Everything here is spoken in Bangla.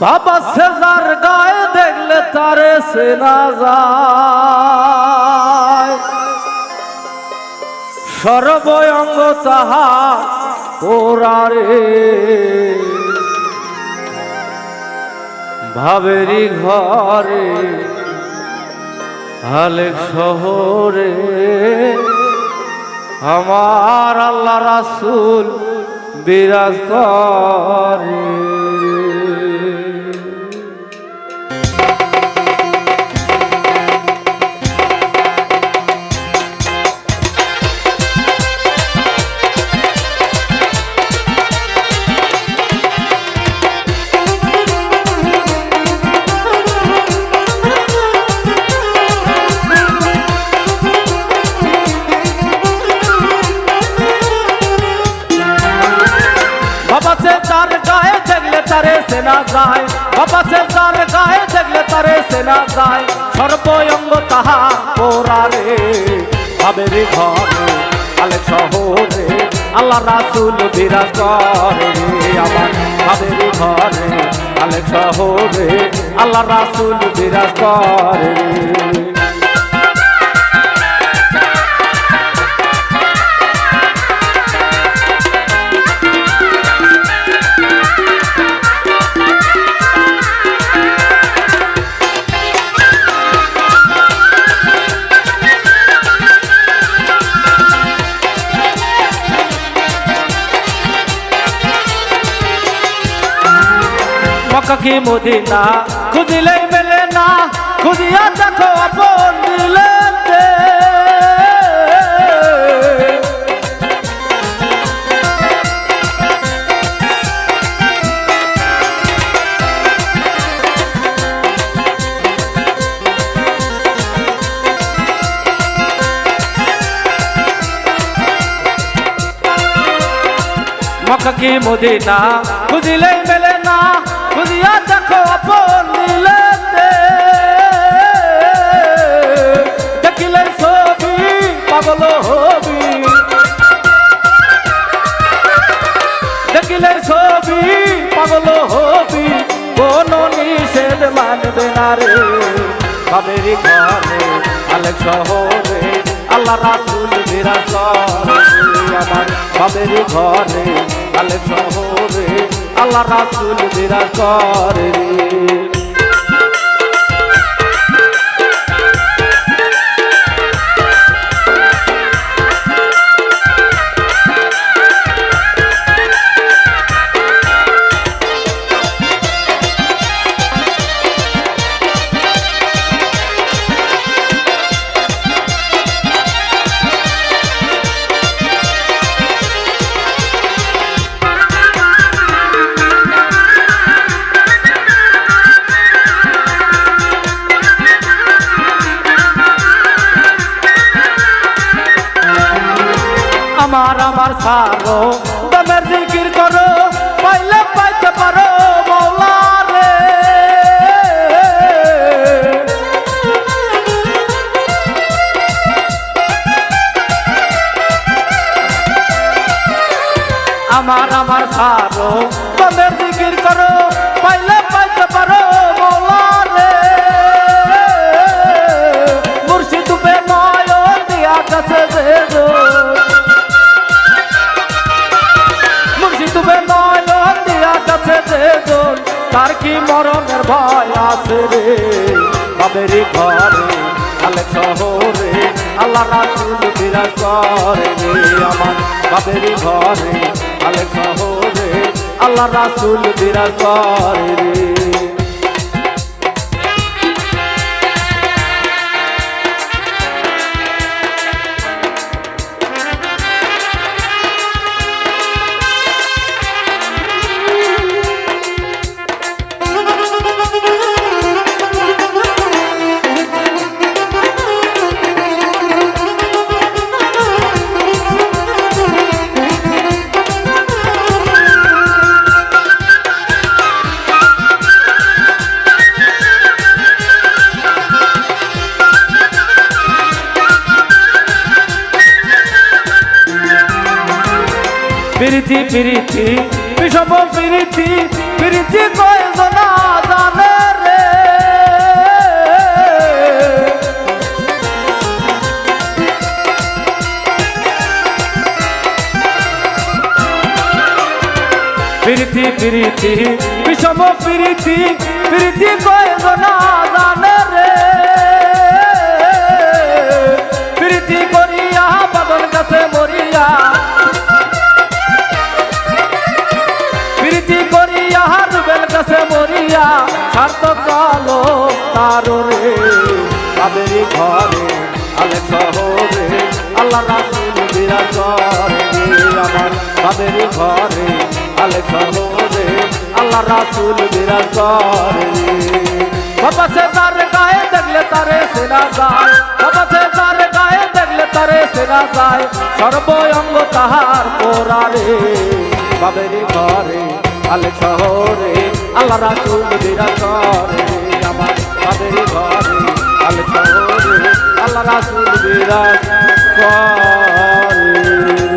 বাবা সেজার গায়ে দেখলে তারে চেনা যায়, সর্বঙ্গ তাহা পোড়ারে। ভাবেরি ঘরে আলেক শহরে আমার আল্লাহ রাসূল বিরাজ করে। বাবা সেজার গায়ে দেখলে তারে চেনা যায়, বাবা সেজার গায়ে দেখলে তারে চেনা যায়, সর্বঙ্গ তাহা পোড়ারে। ভাবেরি ঘরে আলেক শহরে আল্লাহ রাসূল বিরাজ করে। আমার ভাবেরি ঘরে আলেক শহরে আল্লাহ রাসূল বিরাজ করে। মক্কা কি মদিনা খুঁজিলেই মেলে না, খুঁজিয়া দেখো আপন দিলেতে। মক্কা কি মদিনা খুঁজিলেই মেলে না, খুঁজিয়া দেখো আপন দিলেতে। দেখিলে ছবি পাগল হবি, দেখিলে ছবি পাগল হবি, কোন নিষেধ মানবে না রে। ভাবেরি ঘরে আলেক শহরে আল্লাহ রাসূল বিরাজ করে। আমার ভাবেরি ঘরে আলেক শহরে আল্লাহ রাসূল বিরাজ করে। আমার আমার সারো দমের জিকির করো, পাইলে পাইতে পারো মওলা রে। আমার আমার সারো দমের জিকির করো, পাইলে পাইতে পারো মওলা রে। মুর্শিদ উপে নয়ন দিয়া কাছে যেও, তার কি মরণের ভয় আছে রে। ভাবেরি ঘরে আলেক শহরে আল্লাহ রাসূল বিরাজ করে। আমার ভাবেরি ঘরে আলেক শহরে আল্লাহ রাসূল বিরাজ করে। প্রীতি প্রীতি বিষম প্রীতি প্রীতি কয়জনা জানে রে প্রীতি প্রীতি বিষম প্রীতি প্রীতি কয়জনা জানে রে প্রীতি করিয়া বাদন কাছে মরিয়া প্রীতি করিয়া রুবেল কাছে মরিয়া সার্থক চলো তারো রে কাবেরী ঘরে আলেক শহরে আল্লাহ রাসূল বিরাজ করে আমার কাবেরী ঘরে আলেক শহরে আল্লাহ রাসূল বিরাজ করে বাবা সে তার গায়ে দেখলে তারে সেনা যায় বাবা সে তার গায়ে দেখলে তারে সেনা যায় সর্বঙ্গ তাহার পোড়ারে বাবেরী ঘরে আলেক শহরে আল্লাহ রাসূল বিরাজ করে আমার বাবেরী ঘরে আলেক শহরে আল্লাহ রাসূল বিরাজ করে।